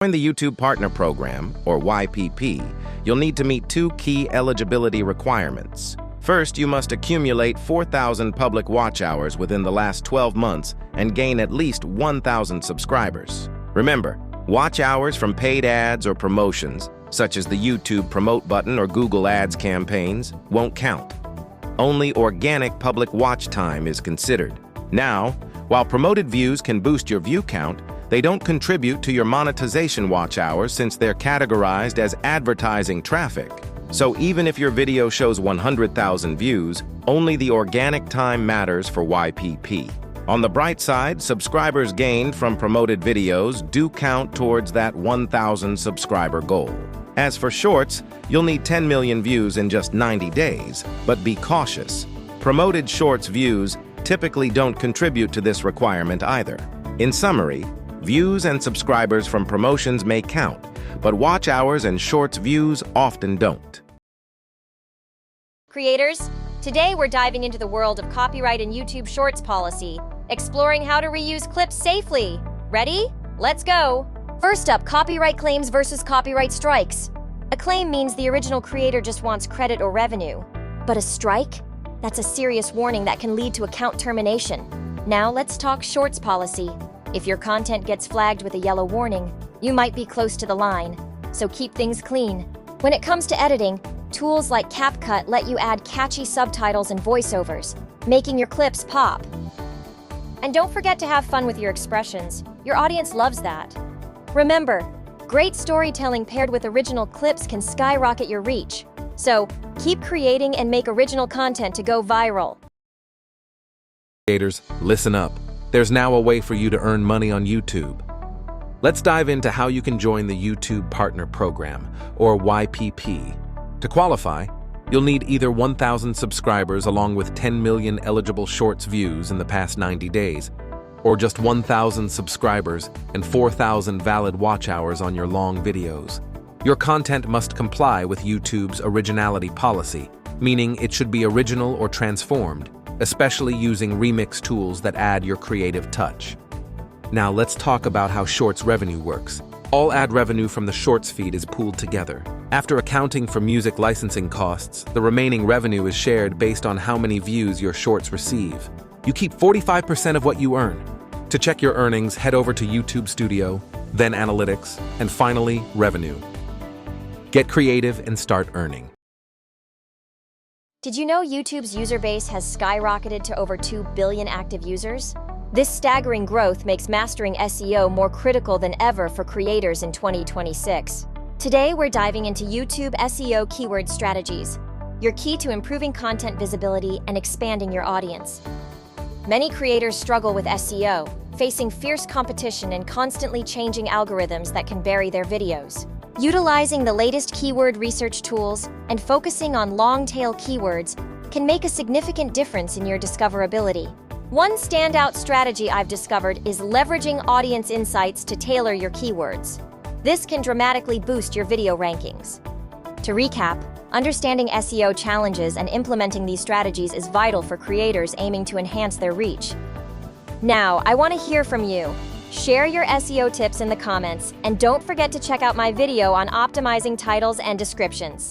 Join the YouTube Partner Program, or YPP, you'll need to meet two key eligibility requirements. First, you must accumulate 4,000 public watch hours within the last 12 months and gain at least 1,000 subscribers. Remember, watch hours from paid ads or promotions, such as the YouTube Promote button or Google Ads campaigns, won't count. Only organic public watch time is considered. Now, while promoted views can boost your view count, they don't contribute to your monetization watch hours since they're categorized as advertising traffic. So even if your video shows 100,000 views, only the organic time matters for YPP. On the bright side, subscribers gained from promoted videos do count towards that 1,000 subscriber goal. As for shorts, you'll need 10 million views in just 90 days, but be cautious. Promoted shorts views typically don't contribute to this requirement either. In summary, views and subscribers from promotions may count, but watch hours and shorts views often don't. Creators, today we're diving into the world of copyright and YouTube Shorts policy, exploring how to reuse clips safely. Ready? Let's go! First up, copyright claims versus copyright strikes. A claim means the original creator just wants credit or revenue. But a strike? That's a serious warning that can lead to account termination. Now let's talk Shorts policy. If your content gets flagged with a yellow warning, you might be close to the line, so keep things clean. When it comes to editing, tools like CapCut let you add catchy subtitles and voiceovers, making your clips pop. And don't forget to have fun with your expressions. Your audience loves that. Remember, great storytelling paired with original clips can skyrocket your reach. So, keep creating and make original content to go viral. Creators, listen up. There's now a way for you to earn money on YouTube. Let's dive into how you can join the YouTube Partner Program, or YPP. To qualify, you'll need either 1,000 subscribers along with 10 million eligible shorts views in the past 90 days, or just 1,000 subscribers and 4,000 valid watch hours on your long videos. Your content must comply with YouTube's originality policy, meaning it should be original or transformed, especially using remix tools that add your creative touch. Now let's talk about how Shorts revenue works. All ad revenue from the Shorts feed is pooled together. After accounting for music licensing costs, the remaining revenue is shared based on how many views your Shorts receive. You keep 45% of what you earn. To check your earnings, head over to YouTube Studio, then Analytics, and finally, Revenue. Get creative and start earning. Did you know YouTube's user base has skyrocketed to over 2 billion active users? This staggering growth makes mastering SEO more critical than ever for creators in 2026. Today, we're diving into YouTube SEO keyword strategies, your key to improving content visibility and expanding your audience. Many creators struggle with SEO, facing fierce competition and constantly changing algorithms that can bury their videos. Utilizing the latest keyword research tools and focusing on long-tail keywords can make a significant difference in your discoverability. One standout strategy I've discovered is leveraging audience insights to tailor your keywords. This can dramatically boost your video rankings. To recap, understanding SEO challenges and implementing these strategies is vital for creators aiming to enhance their reach. Now, I want to hear from you. Share your SEO tips in the comments, and don't forget to check out my video on optimizing titles and descriptions.